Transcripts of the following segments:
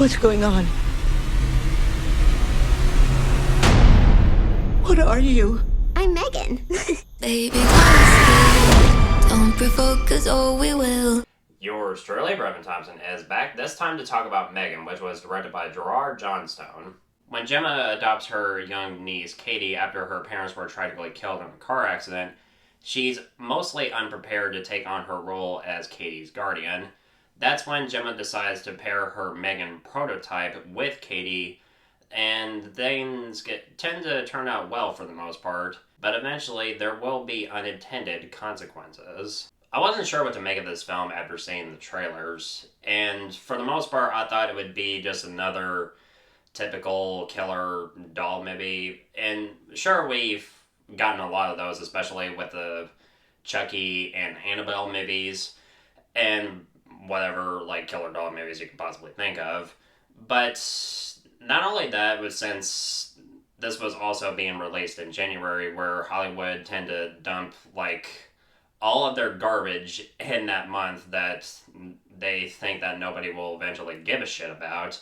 What's going on? What are you? I'm Megan. Baby, don't provoke us or we will. Yours truly, Brevin Thompson, is back, this time to talk about M3GAN, which was directed by Gerard Johnstone. When Gemma adopts her young niece, Katie, after her parents were tragically killed in a car accident, she's mostly unprepared to take on her role as Katie's guardian. That's when Gemma decides to pair her M3GAN prototype with Katie, and things tend to turn out well for the most part, but eventually there will be unintended consequences. I wasn't sure what to make of this film after seeing the trailers, and for the most part I thought it would be just another typical killer doll movie, and sure, we've gotten a lot of those, especially with the Chucky and Annabelle movies, and whatever, like, killer doll movies you could possibly think of, but not only that, but since this was also being released in January, where Hollywood tend to dump, like, all of their garbage in that month that they think that nobody will eventually give a shit about.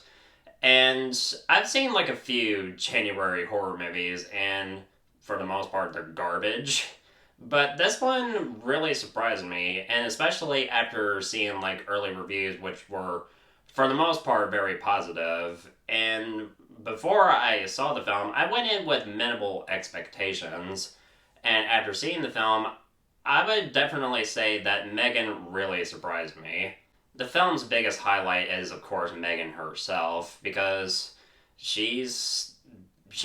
And I've seen like a few January horror movies, and for the most part they're garbage. But this one really surprised me, and especially after seeing like early reviews, which were for the most part very positive. And before I saw the film, I went in with minimal expectations, and after seeing the film, I would definitely say that M3GAN really surprised me. The film's biggest highlight is, of course, M3GAN herself, because she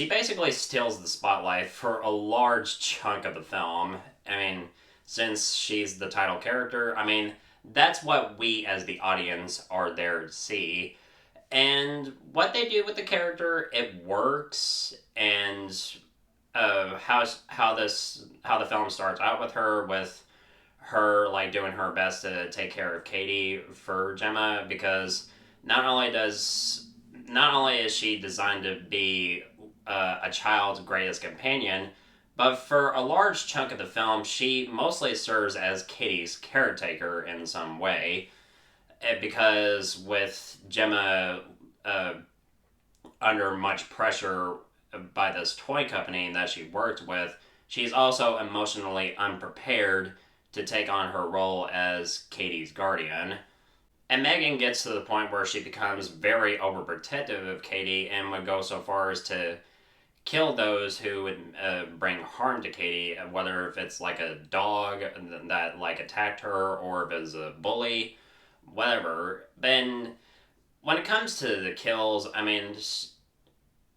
basically steals the spotlight for a large chunk of the film. I mean, since she's the title character, I mean, that's what we as the audience are there to see. And what they do with the character, it works, and how the film starts out with her like doing her best to take care of Katie for Gemma, because not only is she designed to be a child's greatest companion, but for a large chunk of the film she mostly serves as Katie's caretaker in some way, because with Gemma under much pressure by this toy company that she worked with, she's also emotionally unprepared to take on her role as Katie's guardian. And M3GAN gets to the point where she becomes very overprotective of Katie and would go so far as to kill those who would bring harm to Katie, whether if it's like a dog that like attacked her, or if it's a bully, whatever. Then when it comes to the kills, I mean,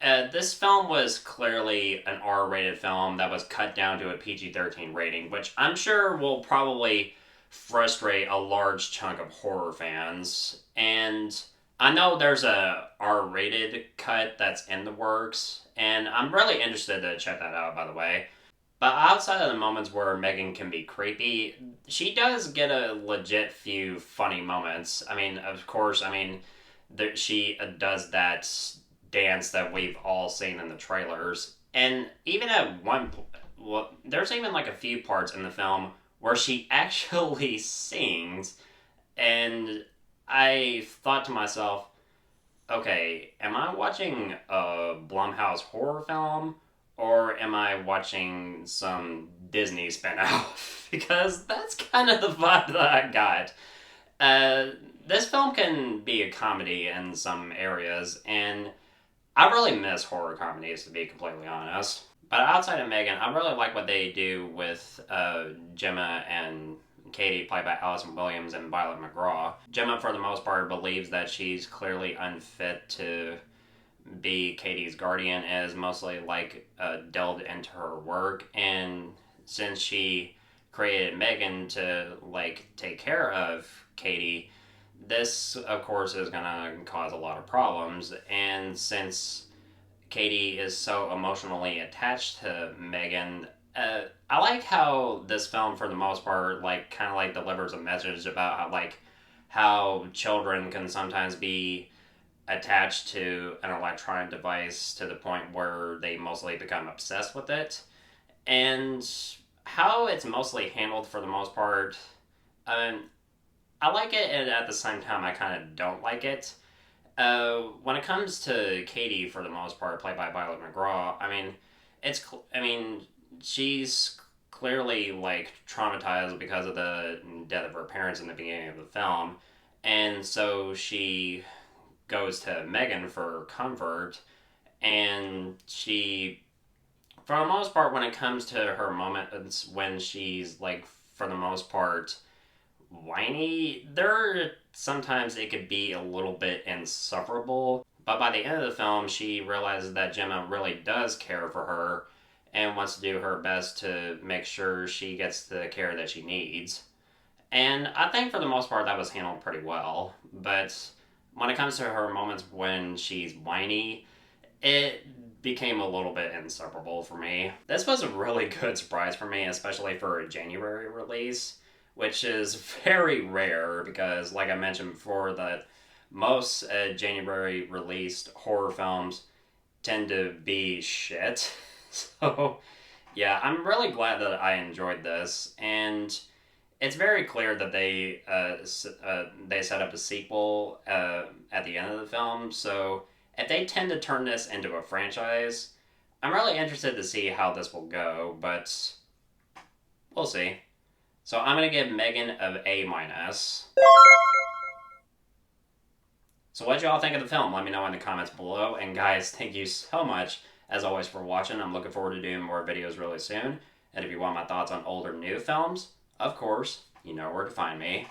this film was clearly an R-rated film that was cut down to a PG-13 rating, which I'm sure will probably frustrate a large chunk of horror fans. And I know there's a R-rated cut that's in the works, and I'm really interested to check that out, by the way. But outside of the moments where M3GAN can be creepy, she does get a legit few funny moments. I mean, of course, she does that dance that we've all seen in the trailers, and even at there's even like a few parts in the film where she actually sings, and I thought to myself, okay, am I watching a Blumhouse horror film, or am I watching some Disney spinoff? Because that's kind of the vibe that I got. This film can be a comedy in some areas, and I really miss horror comedies, to be completely honest. But outside of M3GAN, I really like what they do with Gemma and Katie, played by Allison Williams and Violet McGraw. Gemma, for the most part, believes that she's clearly unfit to be Katie's guardian, as mostly like delved into her work, and since she created M3GAN to like take care of Katie, this, of course, is going to cause a lot of problems. And since Katie is so emotionally attached to M3GAN, I like how this film, for the most part, like kind of like delivers a message about how children can sometimes be attached to an electronic device to the point where they mostly become obsessed with it, and how it's mostly handled for the most part. I like it, and at the same time I kind of don't like it. When it comes to Katie, for the most part, played by Violet McGraw, she's clearly like traumatized because of the death of her parents in the beginning of the film, and so she goes to Megan for comfort, and she, for the most part, when it comes to her moments when she's like, for the most part, whiny, sometimes it could be a little bit insufferable. But by the end of the film, she realizes that Gemma really does care for her and wants to do her best to make sure she gets the care that she needs. And I think for the most part that was handled pretty well. But when it comes to her moments when she's whiny, it became a little bit insufferable for me. This was a really good surprise for me, especially for a January release, which is very rare because, like I mentioned before, that most January released horror films tend to be shit. So, yeah, I'm really glad that I enjoyed this, and it's very clear that they set up a sequel at the end of the film. So if they tend to turn this into a franchise, I'm really interested to see how this will go. But we'll see. So I'm gonna give Megan an A minus. So what y'all think of the film? Let me know in the comments below. And guys, thank you so much as always for watching. I'm looking forward to doing more videos really soon. And if you want my thoughts on old or new films, of course, you know where to find me.